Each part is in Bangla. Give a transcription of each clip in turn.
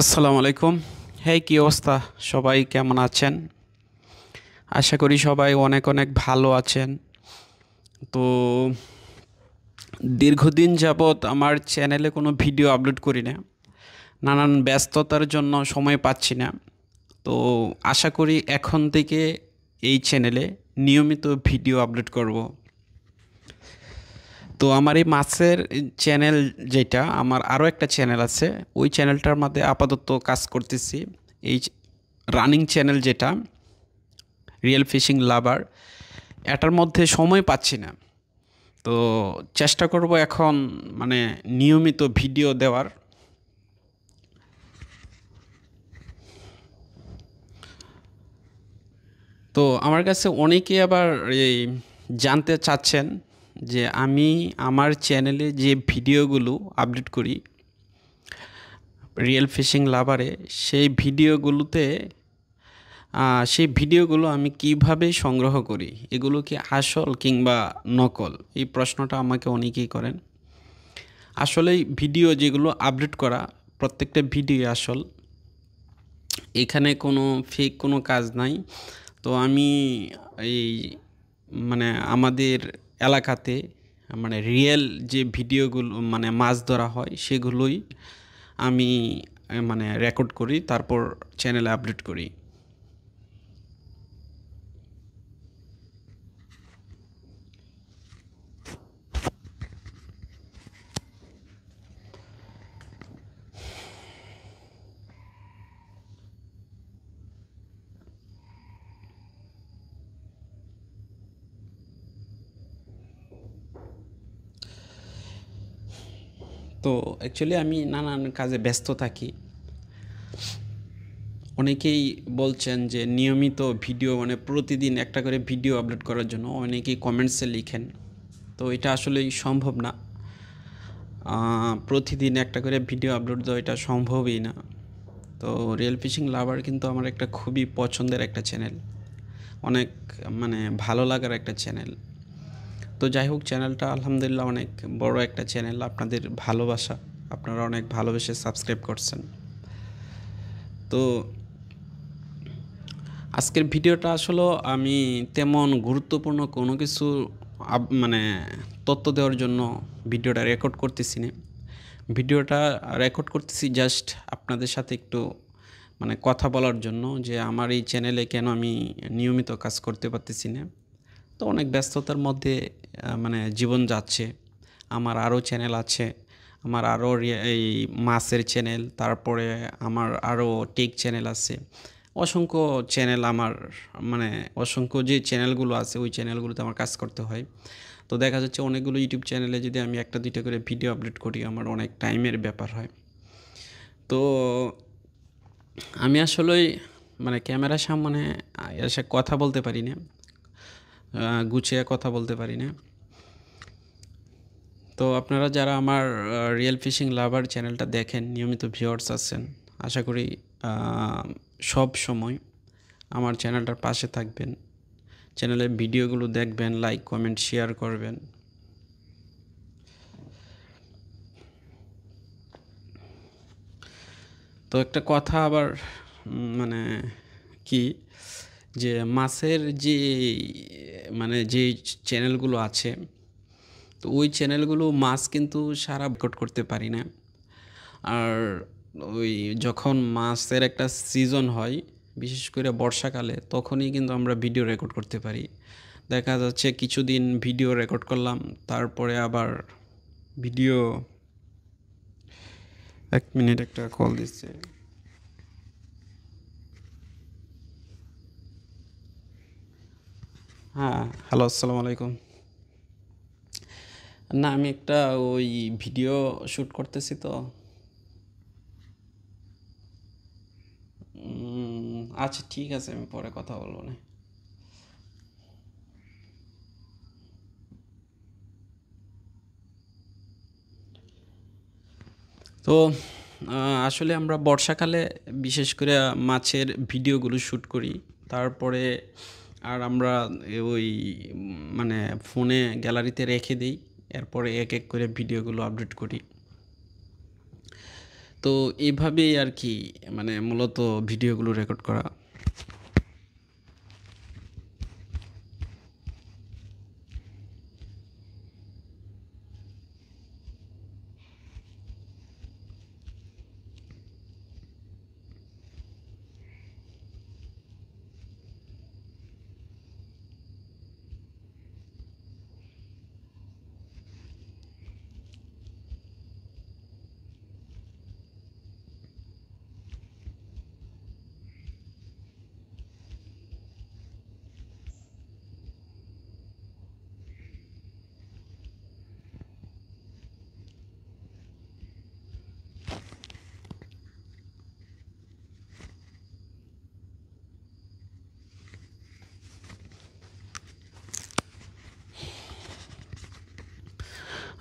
আসসালামু আলাইকুম। কি অবস্থা? সবাই কেমন আছেন? আশা করি সবাই অনেক অনেক ভালো আছেন। তো দীর্ঘদিন যাবৎ আমার চ্যানেলে কোনো ভিডিও আপলোড করি না, নানান ব্যস্ততার জন্য সময় পাচ্ছি না। তো আশা করি এখন থেকে এই চ্যানেলে নিয়মিত ভিডিও আপলোড করব। তো আমার এই মাছের চ্যানেল, যেটা আমার আরও একটা চ্যানেল আছে, ওই চ্যানেলটার মধ্যে আপাতত কাজ করতেছি। এই রানিং চ্যানেল যেটা রিয়েল ফিশিং লাভার, এটার মধ্যে সময় পাচ্ছি না। তো চেষ্টা করব এখন নিয়মিত ভিডিও দেওয়ার। তো আমার কাছে অনেকেই আবার এই জানতে চাচ্ছেন যে আমি আমার চ্যানেলে যে ভিডিওগুলো আপলোড করি রিয়েল ফিশিং লাভারে, সেই ভিডিওগুলো আমি কিভাবে সংগ্রহ করি, এগুলো কি আসল কিংবা নকল, এই প্রশ্নটা আমাকে অনেকেই করেন। আসলেই ভিডিও যেগুলো আপলোড করা, প্রত্যেকটা ভিডিও আসল, এখানে কোনো ফেক কোনো কাজ নাই। তো আমি এই আমাদের এলাকাতে রিয়েল যে ভিডিওগুলো মাছ ধরা হয় সেগুলোই আমি রেকর্ড করি, তারপর চ্যানেলে আপলোড করি। তো অ্যাকচুয়ালি আমি নানান কাজে ব্যস্ত থাকি। অনেকেই বলছেন যে নিয়মিত ভিডিও প্রতিদিন একটা করে ভিডিও আপলোড করার জন্য অনেকেই কমেন্টসে লিখেন। তো এটা আসলেই সম্ভব না। প্রতিদিন একটা করে ভিডিও আপলোড দেওয়া এটা সম্ভবই না। তো রিয়েল ফিশিং লাভার কিন্তু আমার একটা খুবই পছন্দের একটা চ্যানেল, অনেক ভালো লাগার একটা চ্যানেল। তো যাই হোক, চ্যানেলটা আলহামদুলিল্লাহ অনেক বড় একটা চ্যানেল, আপনাদের ভালোবাসা, আপনারা অনেক ভালোবেসে সাবস্ক্রাইব করছেন। তো আজকের ভিডিওটা আসলে আমি তেমন গুরুত্বপূর্ণ কোনো কিছু মানে তথ্য দেওয়ার জন্য ভিডিওটা রেকর্ড করতেছি না। ভিডিওটা রেকর্ড করতেছি জাস্ট আপনাদের সাথে একটু কথা বলার জন্য, যে আমার এই চ্যানেলে কেন আমি নিয়মিত কাজ করতে পারতেছি না। তো অনেক ব্যস্ততার মধ্যে জীবন যাচ্ছে। আমার আরও চ্যানেল আছে, আমার আরও এই মাছের চ্যানেল, তারপরে আমার আরও টেক চ্যানেল আছে, অসংখ্য চ্যানেল আমার, মানে অসংখ্য যে চ্যানেলগুলো আছে ওই চ্যানেলগুলোতে আমার কাজ করতে হয়। তো দেখা যাচ্ছে অনেকগুলো ইউটিউব চ্যানেলে যদি আমি একটা দুইটা করে ভিডিও আপলোড করি, আমার অনেক টাইমের ব্যাপার হয়। তো আমি আসলেই ক্যামেরার সামনে এসে কথা বলতে পারি না, গুছিয়ে কথা বলতে পারি না। তো আপনারা যারা আমার রিয়েল ফিশিং লাভার চ্যানেলটা দেখেন, নিয়মিত ভিউয়ার্স আছেন, আশা করি সব সময় আমার চ্যানেলটার পাশে থাকবেন, চ্যানেলের ভিডিওগুলো দেখবেন, লাইক কমেন্ট শেয়ার করবেন। তো একটা কথা আবার মানে কি, যে মাছের যে যে চ্যানেলগুলো আছে, তো ওই চ্যানেলগুলো মাছ কিন্তু সারা রেকর্ড করতে পারি না। আর ওই যখন মাছের একটা সিজন হয়, বিশেষ করে বর্ষাকালে, তখনই কিন্তু আমরা ভিডিও রেকর্ড করতে পারি। দেখা যাচ্ছে কিছুদিন ভিডিও রেকর্ড করলাম, তারপরে আবার ভিডিও, এক মিনিট, একটা কল দিচ্ছে। হ্যাঁ, হ্যালো, আসসালামু আলাইকুম। না, আমি একটা ওই ভিডিও শ্যুট করতেছি। তো আচ্ছা, ঠিক আছে, আমি পরে কথা বলবো না। তো আসলে আমরা বর্ষাকালে বিশেষ করে মাছের ভিডিওগুলো শ্যুট করি। তারপরে আর আমরা ওই ফোনে গ্যালারিতে রেখে দিই, এরপরে এক এক করে ভিডিওগুলো আপলোড করি। তো এভাবেই আর কি মানে মূলত ভিডিওগুলো রেকর্ড করা।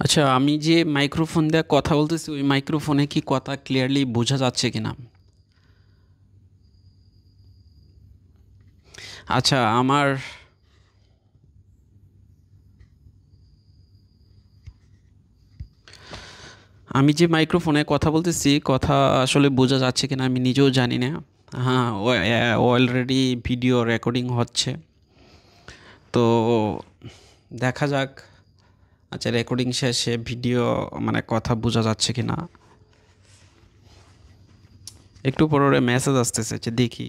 আচ্ছা, আমি যে মাইক্রোফোন দিয়ে কথা বলতেছি ওই মাইক্রোফোনে কি কথা ক্লিয়ারলি বোঝা যাচ্ছে কিনা? আচ্ছা, আমি যে মাইক্রোফোনে কথা বলতেছি কথা আসলে বোঝা যাচ্ছে কিনা আমি নিজেও জানি না। হ্যাঁ, অলরেডি ভিডিও রেকর্ডিং হচ্ছে। তো দেখা যাক। আচ্ছা, রেকর্ডিং শেষে ভিডিও মানে কথা বোঝা যাচ্ছে কিনা। একটু পরে মেসেজ আসতেছে যে দেখি।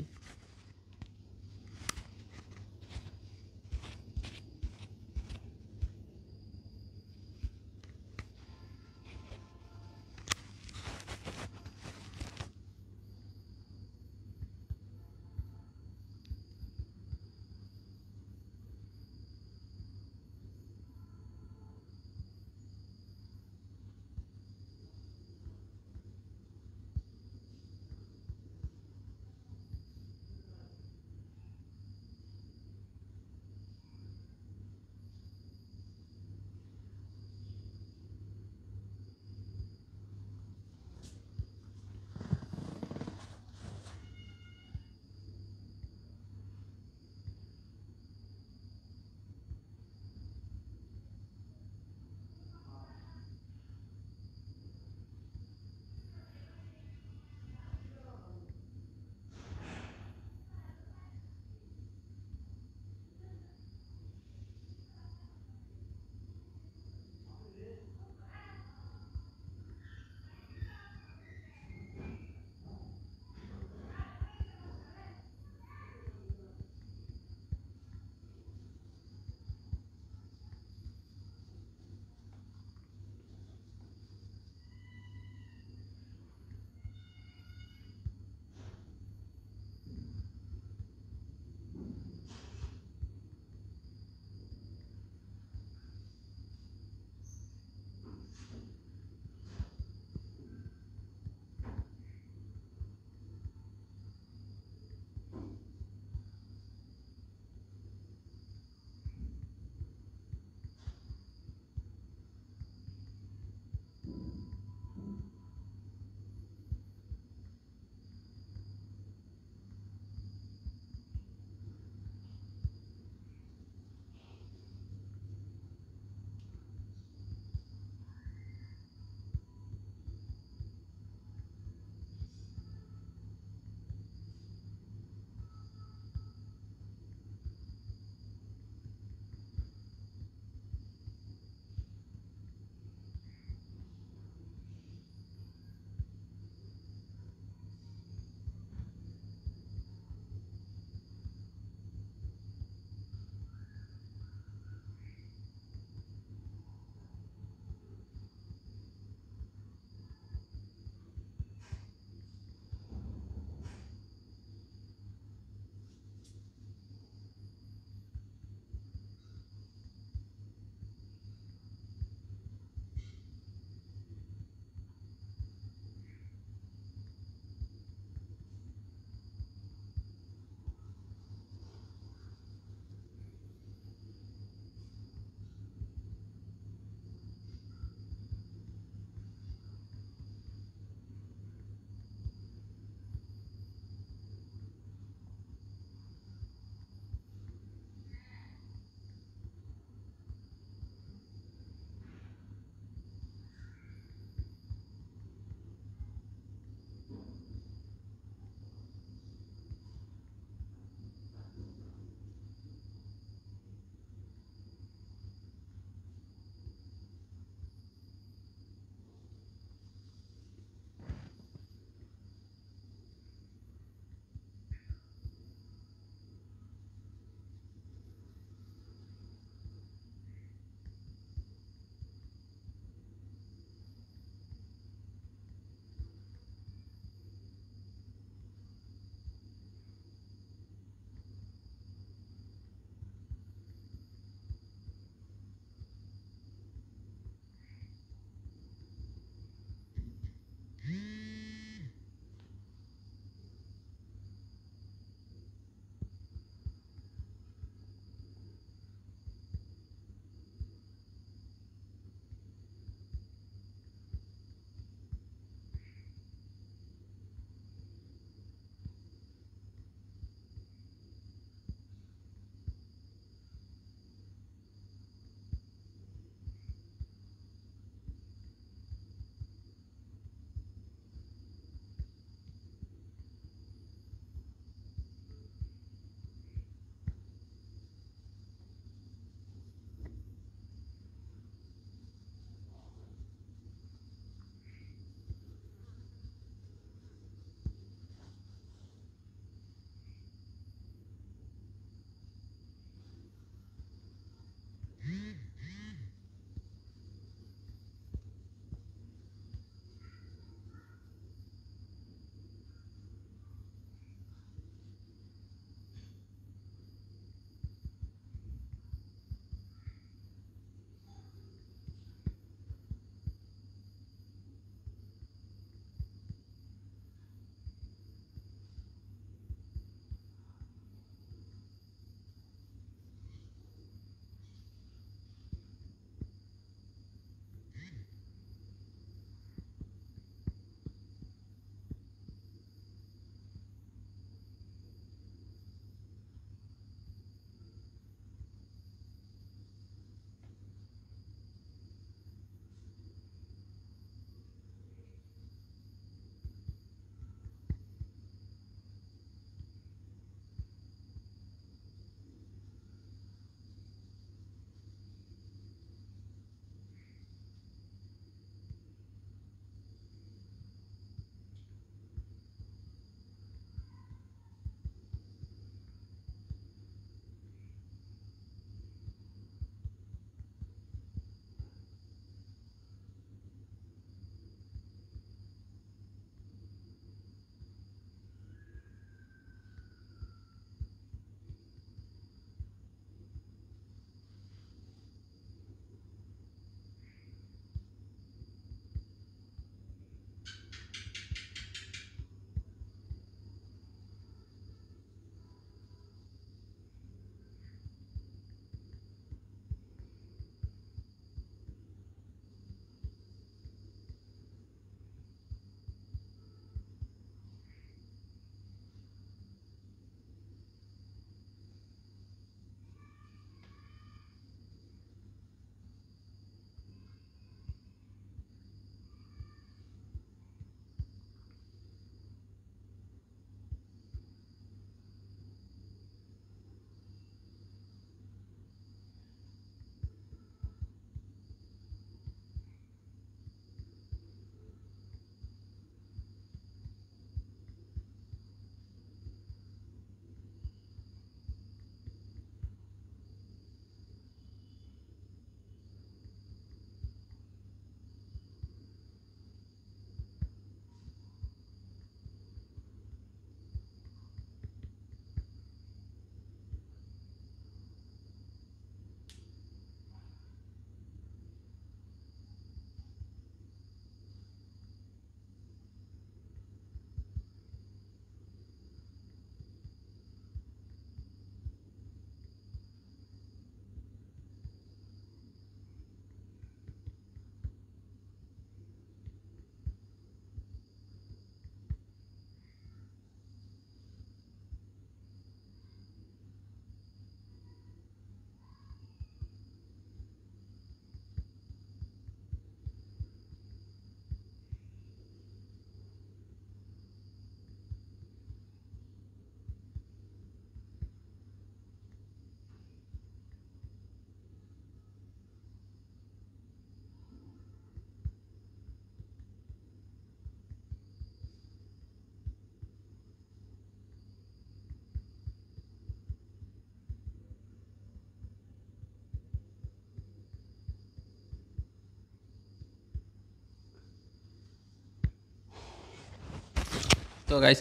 তো গাইস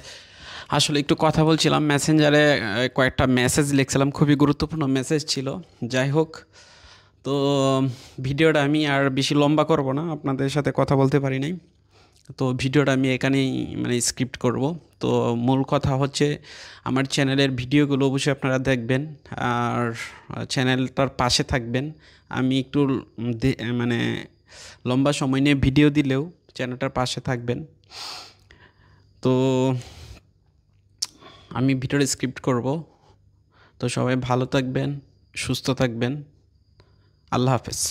আসলে একটু কথা বলছিলাম মেসেঞ্জারে, কয়েকটা মেসেজ লিখছিলাম, খুবই গুরুত্বপূর্ণ মেসেজ ছিল। যাই হোক, তো ভিডিওটা আমি আর বেশি লম্বা করব না, আপনাদের সাথে কথা বলতে পারি নাই, তো ভিডিওটা আমি এখানেই মানে স্ক্রিপ্ট করব। তো মূল কথা হচ্ছে আমার চ্যানেলের ভিডিওগুলো অবশ্যই আপনারা দেখবেন আর চ্যানেলটার পাশে থাকবেন। আমি একটু মানে লম্বা সময় নিয়ে ভিডিও দিলেও চ্যানেলটার পাশে থাকবেন। তো আমি ভিডিওটা স্ক্রিপ্ট করব। তো সবাই ভালো থাকবেন, সুস্থ থাকবেন। আল্লাহ হাফেজ।